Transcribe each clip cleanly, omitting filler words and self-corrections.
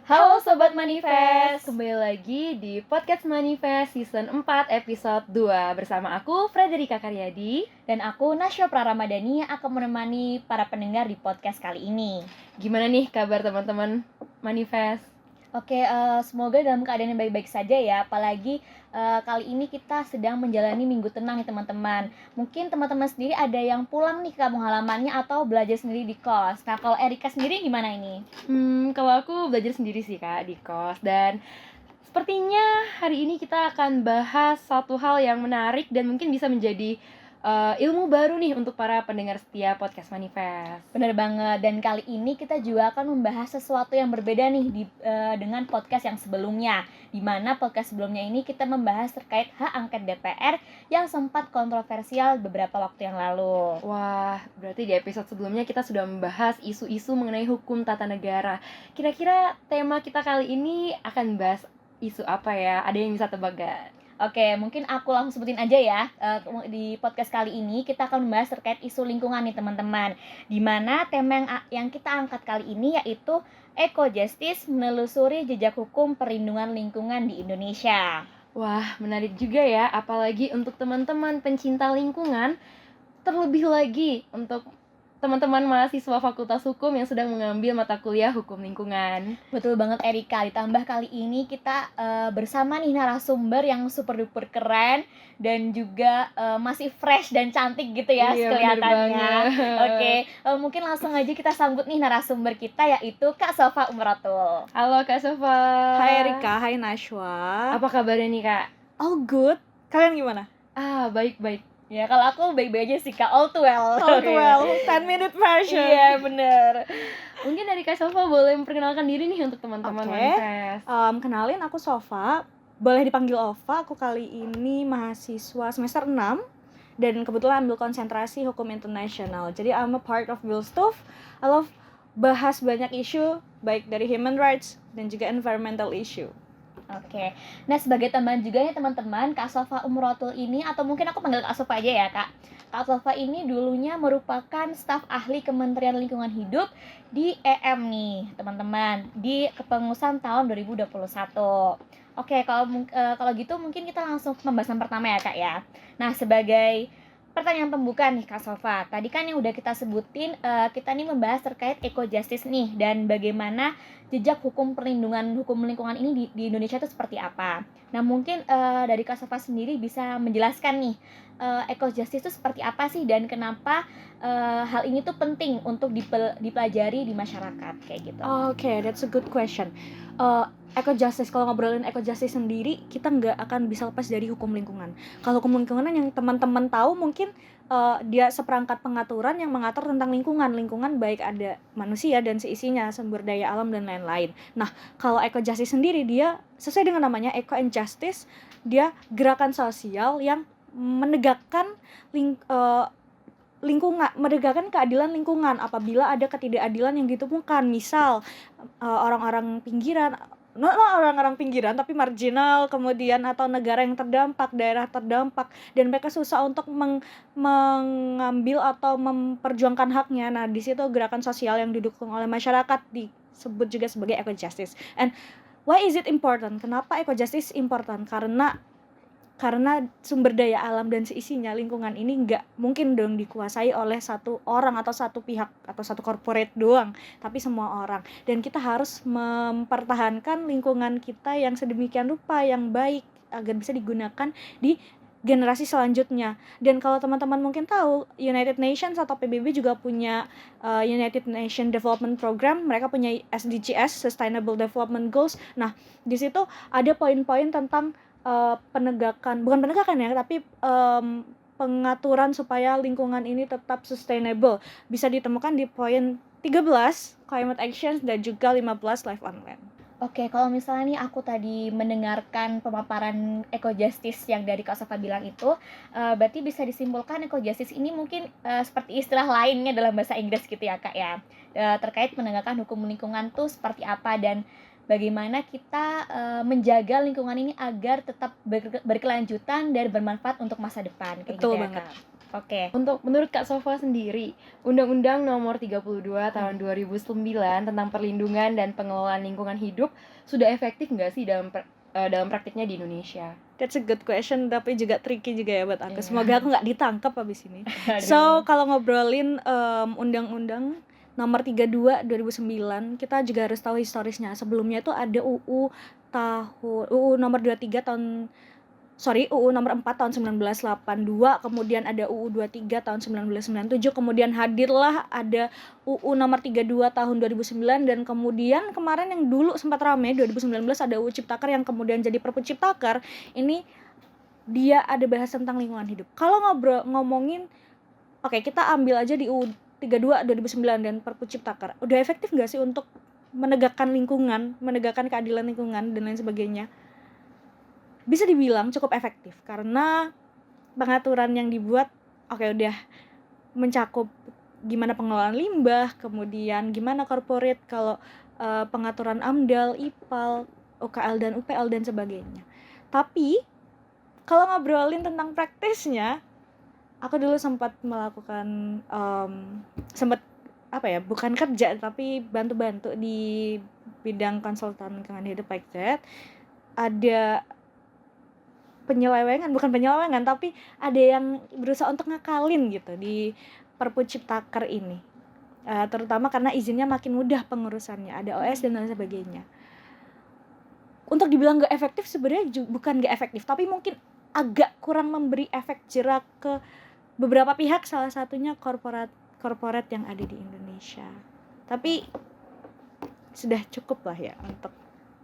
Halo Sobat Manifest, Kembali lagi di Podcast Manifest Season 4 Episode 2 bersama aku, Frederika Karyadi. dan aku Nasya Praramadani yang akan menemani para pendengar di podcast kali ini. Gimana nih kabar teman-teman Manifest? Oke, semoga dalam keadaan yang baik-baik saja ya. Apalagi kali ini kita sedang menjalani minggu tenang nih teman-teman. Mungkin teman-teman sendiri ada yang pulang nih ke kampung halamannya atau belajar sendiri di kos. Nah, kalau Erika sendiri gimana ini? Kalau aku belajar sendiri sih Kak di kos. Dan sepertinya hari ini kita akan bahas satu hal yang menarik dan mungkin bisa menjadi ilmu baru nih untuk para pendengar setia Podcast Manifest. Bener banget, dan kali ini kita juga akan membahas sesuatu yang berbeda nih dengan podcast yang sebelumnya. Dimana podcast sebelumnya ini kita membahas terkait hak angket DPR yang sempat kontroversial beberapa waktu yang lalu. Wah, berarti di episode sebelumnya kita sudah membahas isu-isu mengenai hukum tata negara. Kira-kira tema kita kali ini akan bahas isu apa ya? Ada yang bisa tebak gak? Oke, mungkin aku langsung sebutin aja ya. Di podcast kali ini kita akan membahas terkait isu lingkungan nih teman-teman. Dimana tema yang kita angkat kali ini yaitu Eco Justice menelusuri jejak hukum perlindungan lingkungan di Indonesia. Wah, menarik juga ya, apalagi untuk teman-teman pencinta lingkungan, terlebih lagi untuk teman-teman mahasiswa Fakultas Hukum yang sedang mengambil mata kuliah Hukum Lingkungan. Betul banget Erika, ditambah kali ini kita bersama nih narasumber yang super duper keren dan juga masih fresh dan cantik gitu ya kelihatannya. Oke, mungkin langsung aja kita sambut nih narasumber kita yaitu Kak Sofa Umratul. Halo Kak Sofa. Hai Rika, hai Nashwa. Apa kabarnya nih Kak? All good. Kalian gimana? Baik-baik. Ya kalau aku baik-baik aja sih Kak, all too well. All too well, 10-minute version. Iya bener. Mungkin dari Kak Sofa boleh memperkenalkan diri nih untuk teman-teman Manifest. Kenalin aku Sofa, boleh dipanggil Ova. Aku kali ini mahasiswa semester 6 dan kebetulan ambil konsentrasi hukum internasional. Jadi I'm a part of Wilstuf. I love bahas banyak isu, baik dari human rights dan juga environmental issue. Oke, nah sebagai teman juga nih teman-teman, Kak Sofa Umratul ini, atau mungkin aku panggil Kak Sofa aja ya Kak. Kak Sofa ini dulunya merupakan staf ahli Kementerian Lingkungan Hidup di EM nih teman-teman, di kepengurusan tahun 2021. Oke, kalau gitu mungkin kita langsung ke pembahasan pertama ya Kak ya. Nah sebagai pertanyaan pembuka nih Kak Sofa, tadi kan yang udah kita sebutin, kita nih membahas terkait eco justice nih dan bagaimana jejak hukum perlindungan hukum lingkungan ini di Indonesia itu seperti apa. Nah mungkin dari Kak Sofa sendiri bisa menjelaskan nih eco justice itu seperti apa sih dan kenapa hal ini tuh penting untuk dipelajari di masyarakat kayak gitu. Oke, that's a good question. Eco justice, kalau ngobrolin eco justice sendiri, kita nggak akan bisa lepas dari hukum lingkungan. Kalau hukum lingkungan yang teman-teman tahu mungkin dia seperangkat pengaturan yang mengatur tentang lingkungan baik ada manusia dan seisinya, sumber daya alam dan lain-lain. Nah, kalau eco justice sendiri dia sesuai dengan namanya eco and justice, dia gerakan sosial yang menegakkan lingkungan, menegakkan keadilan lingkungan apabila ada ketidakadilan yang ditemukan. Misal orang-orang pinggiran, orang-orang pinggiran tapi marginal, kemudian atau negara yang terdampak, daerah terdampak, dan mereka susah untuk mengambil atau memperjuangkan haknya. Nah, di situ gerakan sosial yang didukung oleh masyarakat disebut juga sebagai eco justice. And why is it important? Kenapa eco justice important? Karena sumber daya alam dan seisinya, lingkungan ini nggak mungkin dong dikuasai oleh satu orang atau satu pihak atau satu corporate doang, tapi semua orang. Dan kita harus mempertahankan lingkungan kita yang sedemikian rupa, yang baik, agar bisa digunakan di generasi selanjutnya. Dan kalau teman-teman mungkin tahu, United Nations atau PBB juga punya United Nations Development Program. Mereka punya SDGs, Sustainable Development Goals. Nah, di situ ada poin-poin tentang bukan penegakan ya, tapi pengaturan supaya lingkungan ini tetap sustainable. Bisa ditemukan di poin 13 Climate Actions dan juga 15 Life on Land. Oke, kalau misalnya nih aku tadi mendengarkan pemaparan eco justice yang dari Kak Sofa bilang itu, berarti bisa disimpulkan eco justice ini mungkin seperti istilah lainnya dalam bahasa Inggris gitu ya Kak ya, terkait penegakan hukum lingkungan tuh seperti apa dan bagaimana kita menjaga lingkungan ini agar tetap berkelanjutan dan bermanfaat untuk masa depan kayak Betul gitu ya banget. Kak. Oke. Untuk menurut Kak Sofa sendiri, Undang-Undang Nomor 32 Tahun 2009 tentang perlindungan dan pengelolaan lingkungan hidup sudah efektif nggak sih dalam praktiknya di Indonesia? That's a good question, tapi juga tricky juga ya buat aku. Iya. Semoga aku nggak ditangkap habis ini. Aduh. So, kalau ngobrolin Undang-Undang Nomor 32 2009, kita juga harus tahu historisnya. Sebelumnya itu ada UU Nomor 23 tahun UU Nomor 4 tahun 1982, kemudian ada UU 23 tahun 1997, kemudian hadirlah ada UU Nomor 32 tahun 2009, dan kemudian kemarin yang dulu sempat rame 2019 ada UU Ciptaker yang kemudian jadi Perpu Ciptaker. Ini dia ada bahas tentang lingkungan hidup. Kalau ngomongin, oke, kita ambil aja di UU 32 2009 dan Perpu Ciptaker. Udah efektif nggak sih untuk menegakkan lingkungan, menegakkan keadilan lingkungan dan lain sebagainya? Bisa dibilang cukup efektif karena pengaturan yang dibuat udah mencakup gimana pengelolaan limbah, kemudian gimana corporate kalau pengaturan AMDAL, IPAL, OKL dan UPL dan sebagainya. Tapi kalau ngobrolin tentang praktisnya, aku dulu sempat melakukan bukan kerja tapi bantu-bantu di bidang konsultan lingkungan hidup like that. Ada bukan penyelewengan, tapi ada yang berusaha untuk ngakalin gitu di Perpu Ciptaker ini, terutama karena izinnya makin mudah pengurusannya, ada OS dan lain sebagainya. Untuk dibilang gak efektif sebenarnya bukan gak efektif, tapi mungkin agak kurang memberi efek jerak ke beberapa pihak, salah satunya korporat yang ada di Indonesia. Tapi sudah cukup lah ya untuk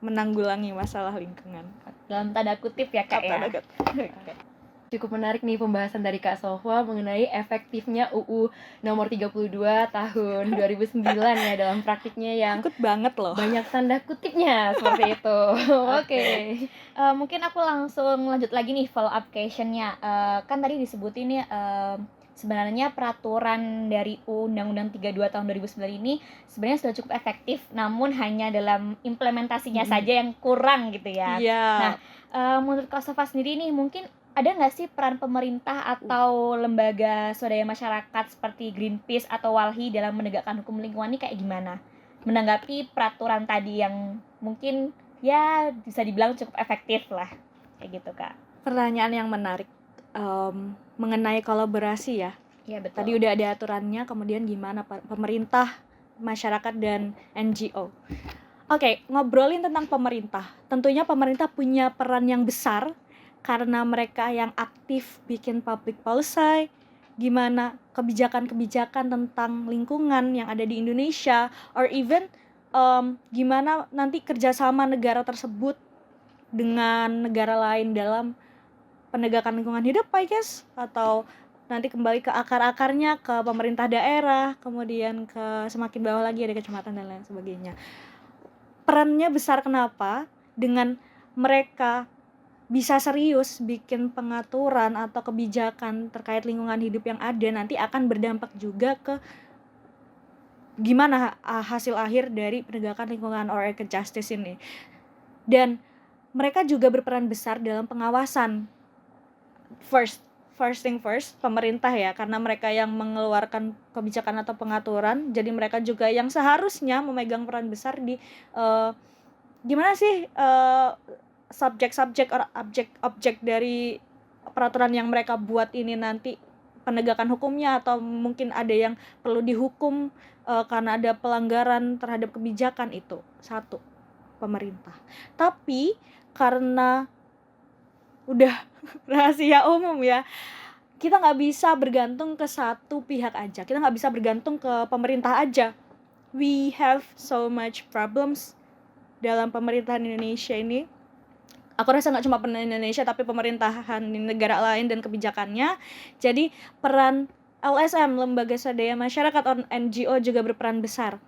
menanggulangi masalah lingkungan. Dalam tanda kutip ya Kak ya. Cukup menarik nih pembahasan dari Kak Sofa mengenai efektifnya UU Nomor 32 Tahun 2009 ya dalam praktiknya yang Takut banget loh. banyak tanda kutipnya seperti itu. Oke. Mungkin aku langsung lanjut lagi nih follow up question-nya. Kan tadi disebutin ya sebenarnya peraturan dari Undang-Undang 32 tahun 2009 ini sebenarnya sudah cukup efektif, namun hanya dalam implementasinya saja yang kurang gitu ya. Iya. Menurut Kak Sofa sendiri nih, mungkin ada nggak sih peran pemerintah atau lembaga swadaya masyarakat seperti Greenpeace atau Walhi dalam menegakkan hukum lingkungan ini kayak gimana? Menanggapi peraturan tadi yang mungkin ya bisa dibilang cukup efektif lah, kayak gitu Kak. Pertanyaan yang menarik mengenai kolaborasi ya. Iya betul. Tadi udah ada aturannya, kemudian gimana pemerintah, masyarakat, dan NGO. Oke, ngobrolin tentang pemerintah. Tentunya pemerintah punya peran yang besar karena mereka yang aktif bikin public policy, gimana kebijakan-kebijakan tentang lingkungan yang ada di Indonesia, or even gimana nanti kerjasama negara tersebut dengan negara lain dalam penegakan lingkungan hidup, I guess, atau nanti kembali ke akar-akarnya, ke pemerintah daerah, kemudian ke semakin bawah lagi ada kecamatan dan lain sebagainya. Perannya besar kenapa? Dengan mereka bisa serius bikin pengaturan atau kebijakan terkait lingkungan hidup yang ada, nanti akan berdampak juga ke gimana hasil akhir dari penegakan lingkungan or justice ini. Dan mereka juga berperan besar dalam pengawasan. First thing first, pemerintah ya, karena mereka yang mengeluarkan kebijakan atau pengaturan, jadi mereka juga yang seharusnya memegang peran besar di gimana sih subjek-subjek atau objek dari peraturan yang mereka buat ini nanti penegakan hukumnya, atau mungkin ada yang perlu dihukum karena ada pelanggaran terhadap kebijakan itu. Satu, pemerintah. Tapi karena udah rahasia umum ya, kita nggak bisa bergantung ke satu pihak aja, kita nggak bisa bergantung ke pemerintah aja. We have so much problems dalam pemerintahan Indonesia ini. Aku rasa nggak cuma Indonesia, tapi pemerintahan di negara lain dan kebijakannya. Jadi peran LSM, lembaga swadaya masyarakat atau NGO juga berperan besar.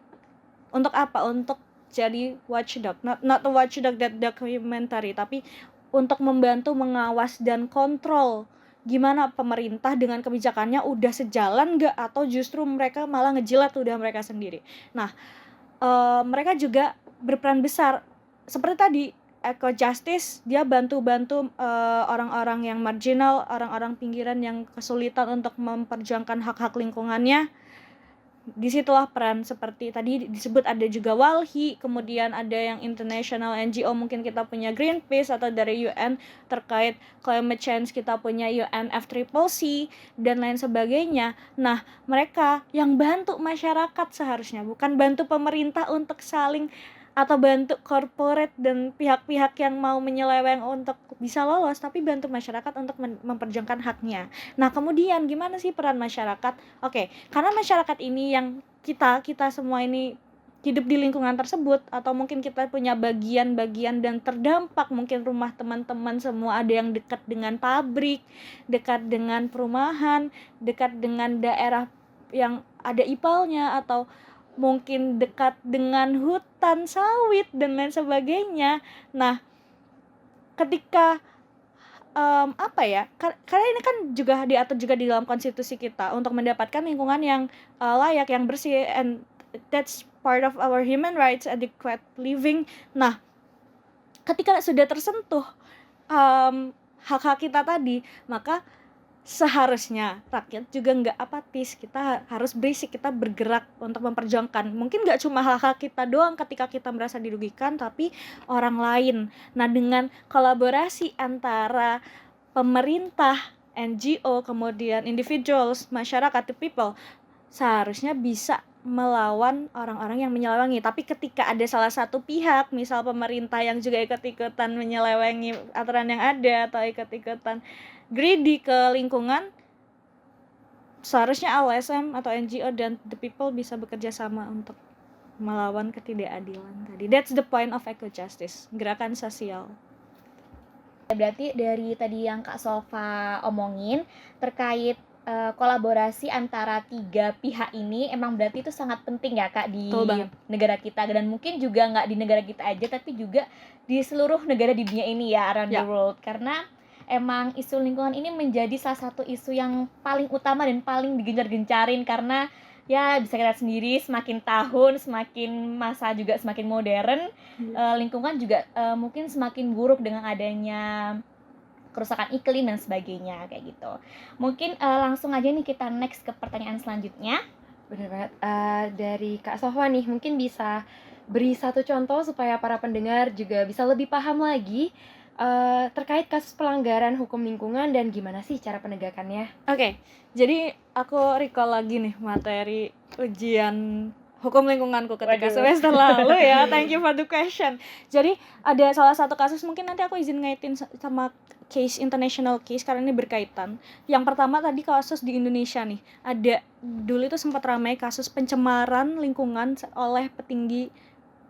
Untuk apa? Untuk jadi watchdog, not the watchdog that documentary, tapi untuk membantu mengawas dan kontrol gimana pemerintah dengan kebijakannya udah sejalan nggak, atau justru mereka malah ngejilat udah mereka sendiri. Nah, mereka juga berperan besar seperti tadi eco justice, dia bantu-bantu orang-orang yang marginal, orang-orang pinggiran yang kesulitan untuk memperjuangkan hak-hak lingkungannya. Disitulah peran seperti tadi disebut, ada juga WALHI, kemudian ada yang international NGO, mungkin kita punya Greenpeace, atau dari UN terkait climate change kita punya UNFCCC dan lain sebagainya. Nah, mereka yang bantu masyarakat seharusnya, bukan bantu pemerintah untuk saling, atau bantu corporate dan pihak-pihak yang mau menyeleweng untuk bisa lolos, tapi bantu masyarakat untuk memperjuangkan haknya. Nah, kemudian gimana sih peran masyarakat? Oke, karena masyarakat ini yang kita semua ini hidup di lingkungan tersebut, atau mungkin kita punya bagian-bagian dan terdampak, mungkin rumah teman-teman semua ada yang dekat dengan pabrik, dekat dengan perumahan, dekat dengan daerah yang ada IPAL-nya, atau mungkin dekat dengan hutan sawit dan lain sebagainya. Nah, ketika karena ini kan juga diatur juga di dalam konstitusi kita untuk mendapatkan lingkungan yang layak, yang bersih, and that's part of our human rights, adequate living. Nah, ketika sudah tersentuh hak-hak kita tadi, maka seharusnya rakyat juga nggak apatis, kita harus berisik, kita bergerak untuk memperjuangkan. Mungkin nggak cuma hak-hak kita doang ketika kita merasa dirugikan, tapi orang lain. Nah, dengan kolaborasi antara pemerintah, NGO, kemudian individuals, masyarakat, the people, seharusnya bisa melawan orang-orang yang menyelewengi. Tapi ketika ada salah satu pihak, misal pemerintah, yang juga ikut-ikutan menyelewengi aturan yang ada, atau ikut-ikutan greedy ke lingkungan, seharusnya LSM atau NGO dan the people bisa bekerja sama untuk melawan ketidakadilan tadi. That's the point of eco justice, gerakan sosial. Berarti dari tadi yang Kak Sofa omongin terkait kolaborasi antara 3 pihak ini emang berarti itu sangat penting ya Kak di Betul banget. negara kita, dan mungkin juga nggak di negara kita aja tapi juga di seluruh negara di dunia ini ya, around the Ya. world, karena emang isu lingkungan ini menjadi salah satu isu yang paling utama dan paling digencar-gencarin, karena ya bisa kita lihat sendiri semakin tahun semakin masa juga semakin modern, lingkungan juga mungkin semakin buruk dengan adanya kerusakan iklim dan sebagainya kayak gitu. Mungkin langsung aja nih kita next ke pertanyaan selanjutnya. Bener banget. Dari Kak Sofa nih, mungkin bisa beri satu contoh supaya para pendengar juga bisa lebih paham lagi terkait kasus pelanggaran hukum lingkungan dan gimana sih cara penegakannya. Oke, jadi aku recall lagi nih materi ujian hukum lingkunganku ketika Waduh. semester lalu ya. Thank you for the question. Jadi ada salah satu kasus, mungkin nanti aku izin ngaitin sama case, international case, karena ini berkaitan. Yang pertama tadi kasus di Indonesia nih. Ada dulu itu sempat ramai kasus pencemaran lingkungan oleh petinggi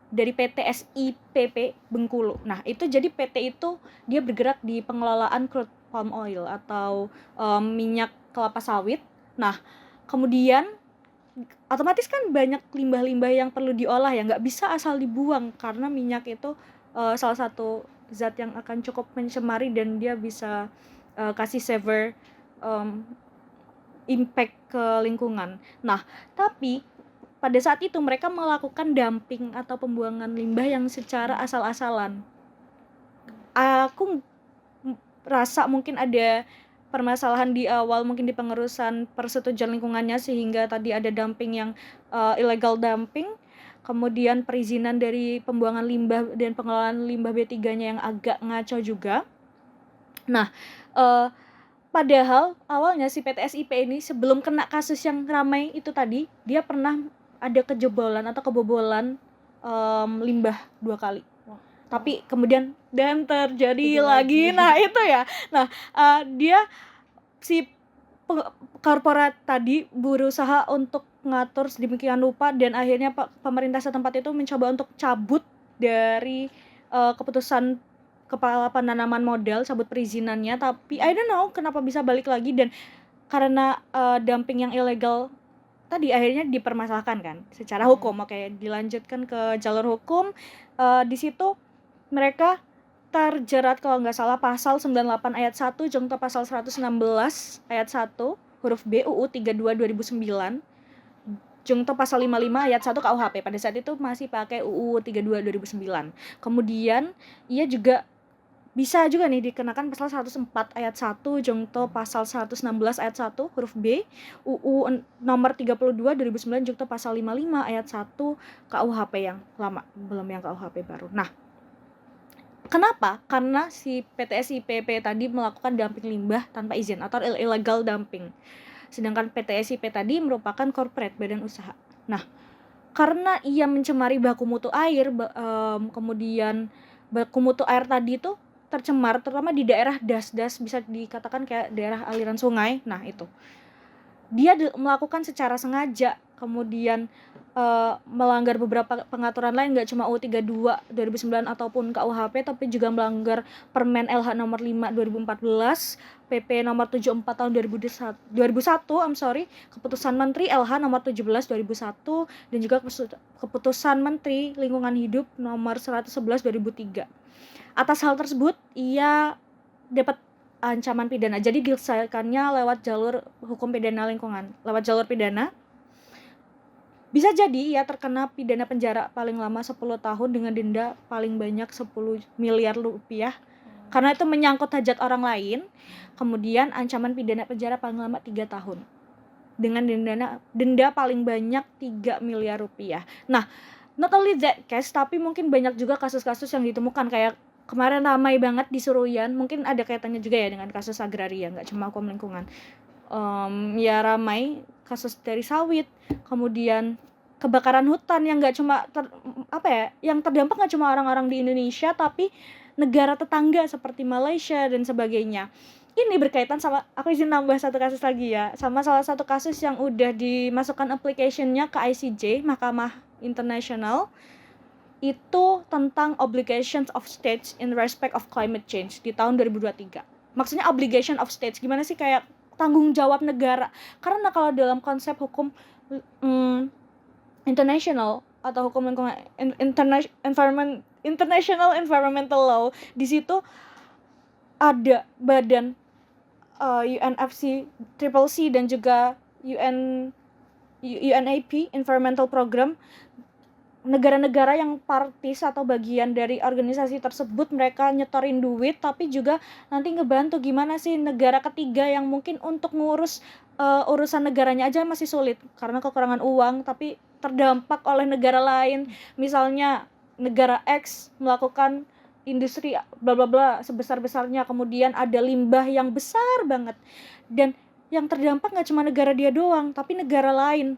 dari PT SIPP Bengkulu. Nah, itu jadi PT itu dia bergerak di pengelolaan crude palm oil atau minyak kelapa sawit. Nah, kemudian otomatis kan banyak limbah-limbah yang perlu diolah ya, nggak bisa asal dibuang, karena minyak itu salah satu zat yang akan cukup mencemari dan dia bisa kasih severe impact ke lingkungan. Nah, tapi pada saat itu mereka melakukan dumping atau pembuangan limbah yang secara asal-asalan. Aku rasa mungkin ada permasalahan di awal, mungkin di pengurusan persetujuan lingkungannya, sehingga tadi ada dumping yang illegal dumping, kemudian perizinan dari pembuangan limbah dan pengelolaan limbah B3-nya yang agak ngaco juga. Nah, padahal awalnya si PT SIP ini sebelum kena kasus yang ramai itu tadi, dia pernah ada kejebolan atau kebobolan limbah 2 kali. Tapi kemudian dan terjadi lagi. Nah, itu ya. Nah, dia si korporat tadi berusaha untuk ngatur sedemikian rupa, dan akhirnya pemerintah setempat itu mencoba untuk cabut dari keputusan kepala penanaman modal, cabut perizinannya, tapi I don't know kenapa bisa balik lagi, dan karena dumping yang ilegal tadi akhirnya dipermasalahkan kan secara hukum. Oke, dilanjutkan ke jalur hukum. Di situ mereka terjerat kalau nggak salah pasal 98 ayat 1 junto pasal 116 ayat 1 huruf B UU 32 2009. Jungto pasal 55 ayat 1 KUHP. Pada saat itu masih pakai UU 32 2009. Kemudian ia juga bisa juga nih dikenakan pasal 104 ayat 1 Jungto pasal 116 ayat 1 huruf B, UU nomor 32 2009 Jungto pasal 55 ayat 1 KUHP yang lama, belum yang KUHP baru. Nah, kenapa? Karena si PT SIPP tadi melakukan dumping limbah tanpa izin atau illegal dumping. Sedangkan PT SIP tadi merupakan corporate, badan usaha. Nah, karena ia mencemari baku mutu air, kemudian baku mutu air tadi itu tercemar, terutama di daerah das-das, bisa dikatakan kayak daerah aliran sungai. Nah, itu dia melakukan secara sengaja, kemudian melanggar beberapa pengaturan lain, nggak cuma UU 32 2009 ataupun KUHP, tapi juga melanggar Permen LH nomor 5 2014, PP nomor 74 tahun 2001, Keputusan Menteri LH nomor 17 2001, dan juga Keputusan Menteri Lingkungan Hidup nomor 111 2003. Atas hal tersebut, ia dapat ancaman pidana. Jadi diselesaikannya lewat jalur hukum pidana lingkungan, lewat jalur pidana. Bisa jadi ia terkena pidana penjara paling lama 10 tahun dengan denda paling banyak 10 miliar rupiah. Karena itu menyangkut hajat orang lain. Kemudian ancaman pidana penjara paling lama 3 tahun. Dengan denda paling banyak 3 miliar rupiah. Nah, not only that case, tapi mungkin banyak juga kasus-kasus yang ditemukan kayak kemarin ramai banget di Suruyan, mungkin ada kaitannya juga ya dengan kasus agraria, nggak cuma hukum lingkungan. Ya ramai kasus dari sawit, kemudian kebakaran hutan yang nggak cuma yang terdampak nggak cuma orang-orang di Indonesia, tapi negara tetangga seperti Malaysia dan sebagainya. Ini berkaitan sama, aku izin nambah satu kasus lagi ya, sama salah satu kasus yang udah dimasukkan application-nya ke ICJ, Mahkamah Internasional, itu tentang obligations of states in respect of climate change di tahun 2023. Maksudnya obligation of states, gimana sih, kayak tanggung jawab negara. Karena kalau dalam konsep hukum international atau hukum lingkungan, international environmental law, di situ ada badan UNFC, Triple C, dan juga UNEP Environmental Program. Negara-negara yang partis atau bagian dari organisasi tersebut, mereka nyetorin duit, tapi juga nanti ngebantu gimana sih negara ketiga yang mungkin untuk ngurus urusan negaranya aja masih sulit karena kekurangan uang, tapi terdampak oleh negara lain. Misalnya negara X melakukan industri bla bla bla sebesar-besarnya, kemudian ada limbah yang besar banget, dan yang terdampak nggak cuma negara dia doang, tapi negara lain.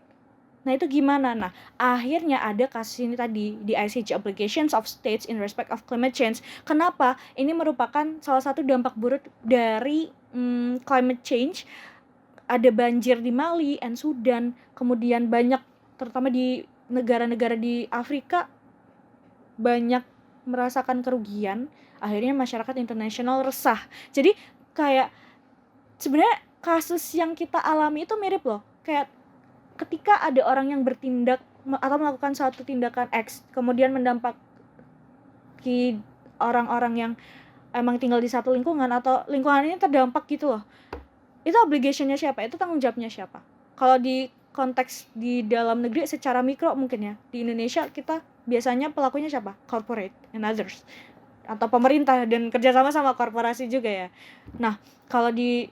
Nah, itu gimana? Nah, akhirnya ada kasus ini tadi di ICJ, Obligations of States in Respect of Climate Change. Kenapa? Ini merupakan salah satu dampak buruk dari climate change. Ada banjir di Mali and Sudan, kemudian banyak, terutama di negara-negara di Afrika, banyak merasakan kerugian. Akhirnya masyarakat internasional resah. Jadi kayak sebenarnya kasus yang kita alami itu mirip loh. Kayak ketika ada orang yang bertindak atau melakukan suatu tindakan X, kemudian mendampaki orang-orang yang emang tinggal di satu lingkungan atau lingkungan ini terdampak gitu loh. Itu obligation-nya siapa? Itu tanggung jawabnya siapa? Kalau di konteks di dalam negeri secara mikro mungkin ya, di Indonesia kita biasanya pelakunya siapa? Corporate and others, atau pemerintah dan kerjasama sama korporasi juga ya. Nah, kalau di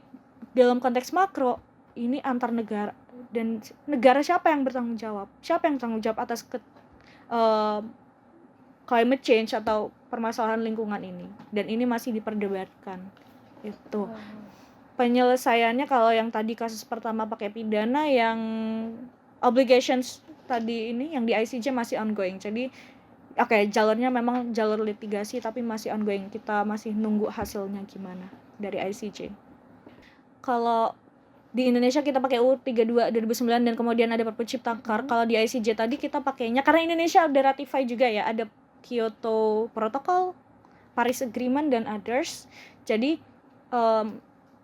dalam konteks makro ini antar negara, dan negara siapa yang bertanggung jawab? Siapa yang bertanggung jawab atas climate change atau permasalahan lingkungan ini? Dan ini masih diperdebatkan. Itu penyelesaiannya. Kalau yang tadi kasus pertama pakai pidana, yang obligations tadi ini yang di ICJ masih ongoing. Jadi jalurnya memang jalur litigasi tapi masih ongoing. Kita masih nunggu hasilnya gimana dari ICJ. Kalau di Indonesia kita pakai UU 32 2009 dan kemudian ada Perpu Ciptaker. Kalau di ICJ tadi kita pakainya karena Indonesia udah ratify juga ya, ada Kyoto Protocol, Paris Agreement dan others. Jadi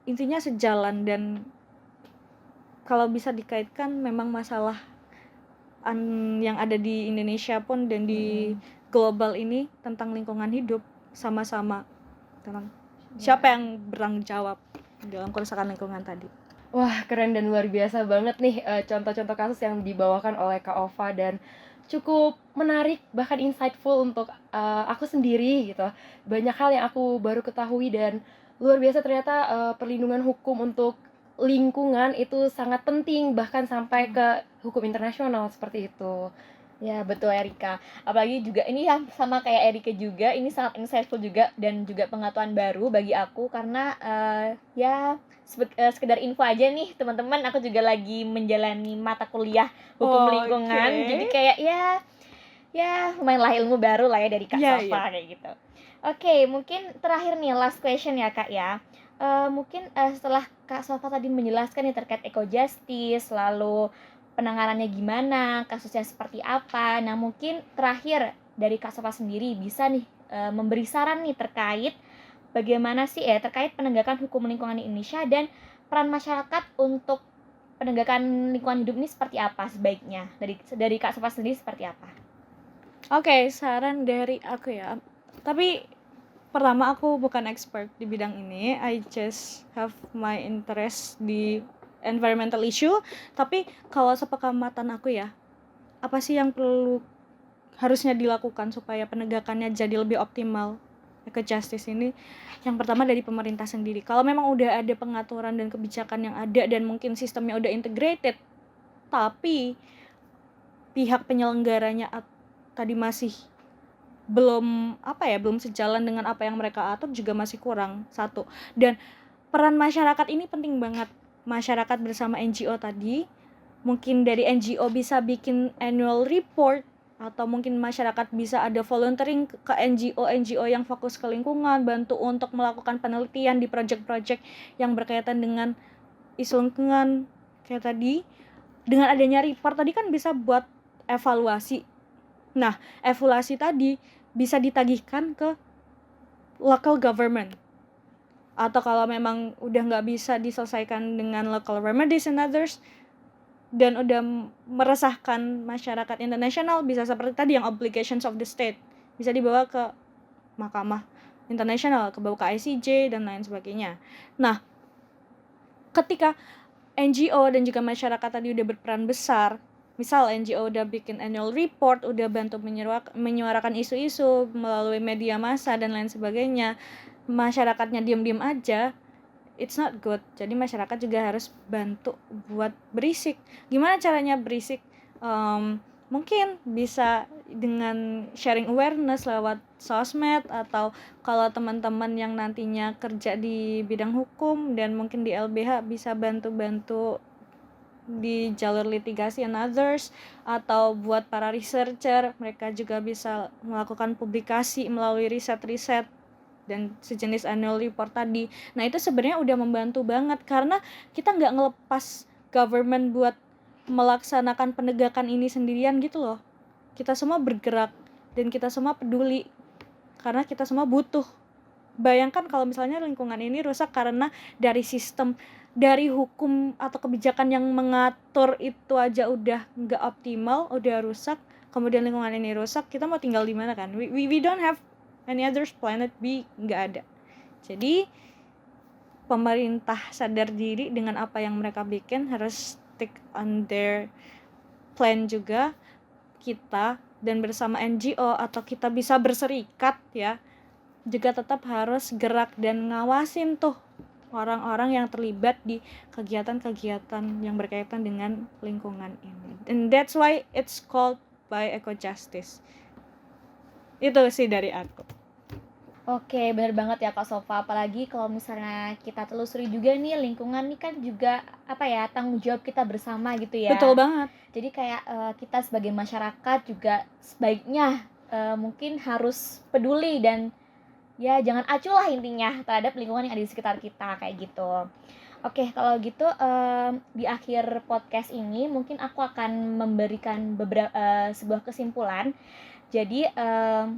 intinya sejalan, dan kalau bisa dikaitkan memang masalah yang ada di Indonesia pun dan di global ini tentang lingkungan hidup sama-sama tentang siapa yang bertanggung jawab dalam kerusakan lingkungan tadi. Wah, keren dan luar biasa banget nih contoh-contoh kasus yang dibawakan oleh Kak Ova, dan cukup menarik bahkan insightful untuk aku sendiri gitu. Banyak hal yang aku baru ketahui, dan luar biasa ternyata perlindungan hukum untuk lingkungan itu sangat penting, bahkan sampai ke hukum internasional seperti itu. Ya betul Erika, apalagi juga ini yang sama kayak Erika juga, ini sangat insightful juga dan juga pengetahuan baru bagi aku karena ya sekedar info aja nih teman-teman, aku juga lagi menjalani mata kuliah hukum lingkungan, jadi kayak ya lumayan lah ilmu baru lah ya dari Kak Iya, Safa kayak gitu. Oke, mungkin terakhir nih last question ya Kak ya. Mungkin setelah Kak Safa tadi menjelaskan nih terkait eco justice, lalu penanganannya gimana, kasusnya seperti apa. Nah, mungkin terakhir dari Kak Safa sendiri bisa nih memberi saran nih terkait bagaimana sih terkait penegakan hukum lingkungan di Indonesia dan peran masyarakat untuk penegakan lingkungan hidup ini seperti apa sebaiknya. Dari Kak Safa sendiri seperti apa? Oke, saran dari aku ya. Tapi pertama, aku bukan expert di bidang ini. I just have my interest di environmental issue. Tapi kalau sepengamatan aku ya, apa sih yang harusnya dilakukan supaya penegakannya jadi lebih optimal eco justice ini? Yang pertama dari pemerintah sendiri. Kalau memang udah ada pengaturan dan kebijakan yang ada dan mungkin sistemnya udah integrated, tapi pihak penyelenggaranya tadi masih belum belum sejalan dengan apa yang mereka atur, juga masih kurang satu. Dan peran masyarakat ini penting banget. Masyarakat bersama NGO tadi, mungkin dari NGO bisa bikin annual report, atau mungkin masyarakat bisa ada volunteering ke NGO yang fokus ke lingkungan, bantu untuk melakukan penelitian di project-project yang berkaitan dengan isu lingkungan kayak tadi. Dengan adanya report tadi kan bisa buat evaluasi. Nah, evaluasi tadi bisa ditagihkan ke local government, atau kalau memang udah nggak bisa diselesaikan dengan local remedies and others dan udah meresahkan masyarakat internasional, bisa seperti tadi yang obligations of the state, bisa dibawa ke mahkamah internasional, ke bawah ke ICJ dan lain sebagainya. Nah, ketika NGO dan juga masyarakat tadi udah berperan besar, misal NGO udah bikin annual report, udah bantu menyuarakan isu-isu melalui media massa dan lain sebagainya, masyarakatnya diam-diam aja, it's not good. Jadi masyarakat juga harus bantu buat berisik. Gimana caranya berisik? Mungkin bisa dengan sharing awareness lewat sosmed, atau kalau teman-teman yang nantinya kerja di bidang hukum dan mungkin di LBH bisa bantu-bantu di jalur litigasi and others, atau buat para researcher, mereka juga bisa melakukan publikasi melalui riset-riset dan sejenis annual report tadi. Nah, itu sebenarnya udah membantu banget karena kita nggak ngelepas government buat melaksanakan penegakan ini sendirian gitu loh. Kita semua bergerak dan kita semua peduli karena kita semua butuh. Bayangkan kalau misalnya lingkungan ini rusak karena dari sistem, dari hukum atau kebijakan yang mengatur itu aja udah nggak optimal, udah rusak, kemudian lingkungan ini rusak, kita mau tinggal di mana kan? We don't have any other planet B, nggak ada. Jadi pemerintah sadar diri dengan apa yang mereka bikin, harus stick on their plan juga. Kita dan bersama NGO atau kita bisa berserikat ya, juga tetap harus gerak dan ngawasin tuh orang-orang yang terlibat di kegiatan-kegiatan yang berkaitan dengan lingkungan ini. And that's why it's called by eco justice. Itu sih dari aku. Oke, benar banget ya Kak Sofa. Apalagi kalau misalnya kita telusuri juga nih, lingkungan nih kan juga tanggung jawab kita bersama gitu ya. Betul banget. Jadi kayak kita sebagai masyarakat juga sebaiknya mungkin harus peduli dan ya jangan acuh lah intinya terhadap lingkungan yang ada di sekitar kita kayak gitu. Oke, kalau gitu di akhir podcast ini mungkin aku akan memberikan sebuah kesimpulan. Jadi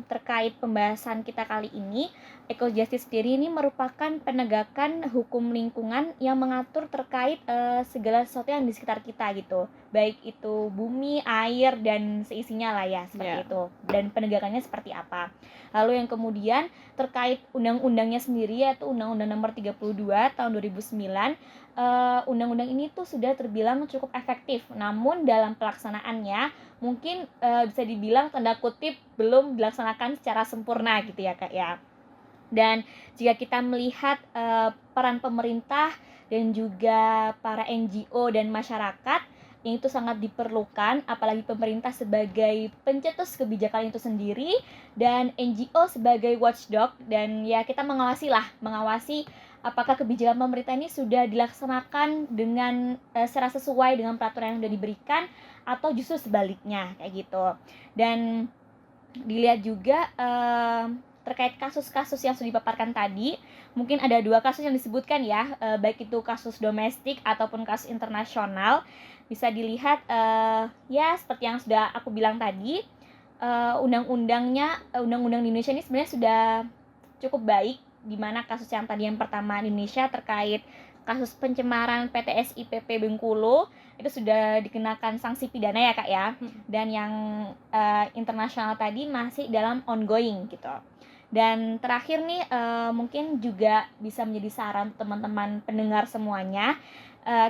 terkait pembahasan kita kali ini, eco justice sendiri ini merupakan penegakan hukum lingkungan yang mengatur terkait segala sesuatu yang di sekitar kita gitu, baik itu bumi, air, dan seisinya lah ya, seperti itu. Dan penegakannya seperti apa. Lalu yang kemudian terkait undang-undangnya sendiri, yaitu Undang-Undang Nomor 32 Tahun 2009, undang-undang ini tuh sudah terbilang cukup efektif, namun dalam pelaksanaannya mungkin bisa dibilang tanda kutip belum dilaksanakan secara sempurna gitu ya Kak ya. Dan jika kita melihat peran pemerintah dan juga para NGO dan masyarakat yang itu sangat diperlukan, apalagi pemerintah sebagai pencetus kebijakan itu sendiri dan NGO sebagai watchdog, dan ya kita mengawasi apakah kebijakan pemerintah ini sudah dilaksanakan dengan secara sesuai dengan peraturan yang sudah diberikan atau justru sebaliknya kayak gitu. Dan dilihat juga terkait kasus-kasus yang sudah dipaparkan tadi, mungkin ada 2 kasus yang disebutkan ya, baik itu kasus domestik ataupun kasus internasional. Bisa dilihat ya seperti yang sudah aku bilang tadi, undang-undang di Indonesia ini sebenarnya sudah cukup baik, di mana kasus yang tadi yang pertama di Indonesia terkait kasus pencemaran PT SIPP Bengkulu itu sudah dikenakan sanksi pidana ya Kak ya. Dan yang internasional tadi masih dalam ongoing gitu. Dan terakhir nih mungkin juga bisa menjadi saran teman-teman pendengar semuanya,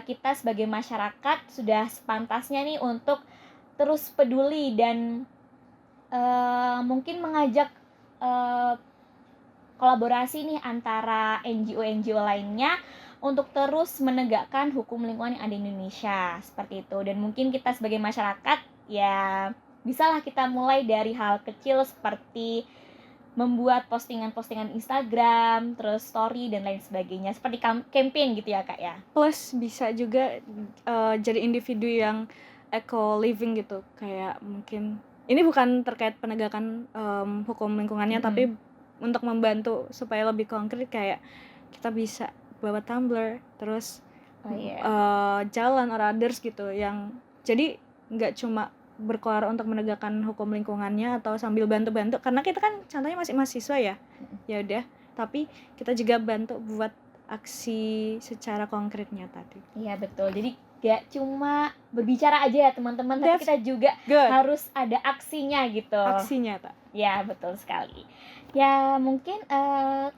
kita sebagai masyarakat sudah sepantasnya nih untuk terus peduli dan mungkin mengajak kolaborasi nih antara NGO lainnya untuk terus menegakkan hukum lingkungan yang ada di Indonesia seperti itu. Dan mungkin kita sebagai masyarakat ya bisalah kita mulai dari hal kecil seperti membuat postingan-postingan Instagram, terus story dan lain sebagainya, seperti campaign gitu ya Kak ya. Plus bisa juga jadi individu yang eco living gitu, kayak mungkin ini bukan terkait penegakan hukum lingkungannya, tapi untuk membantu supaya lebih konkret, kayak kita bisa bawa tumbler terus jalan or others gitu, yang jadi nggak cuma berkoar untuk menegakkan hukum lingkungannya atau sambil bantu-bantu, karena kita kan contohnya masih mahasiswa ya udah, tapi kita juga bantu buat aksi secara konkretnya tadi. Iya betul, jadi gak cuma berbicara aja ya teman-teman, tapi kita juga harus ada aksinya gitu. Aksinya tak? Ya betul sekali. Ya mungkin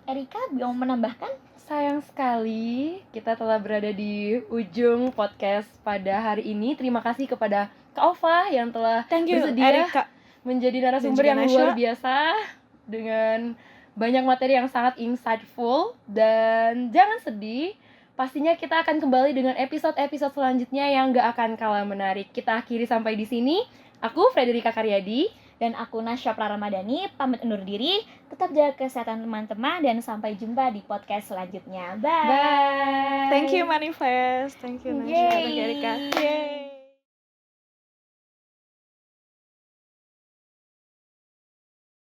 Erika mau menambahkan? Sayang sekali kita telah berada di ujung podcast pada hari ini. Terima kasih kepada Kak Ova yang telah bersedia Erika menjadi narasumber yang luar biasa dengan banyak materi yang sangat insightful. Dan jangan sedih, pastinya kita akan kembali dengan episode-episode selanjutnya yang gak akan kalah menarik. Kita akhiri sampai di sini. Aku Frederika Karyadi dan aku Nasya Praramadhani pamit undur diri. Tetap jaga kesehatan teman-teman dan sampai jumpa di podcast selanjutnya. Bye. Thank you Manifest. Thank you Nasya. Thank you Erika. Yay.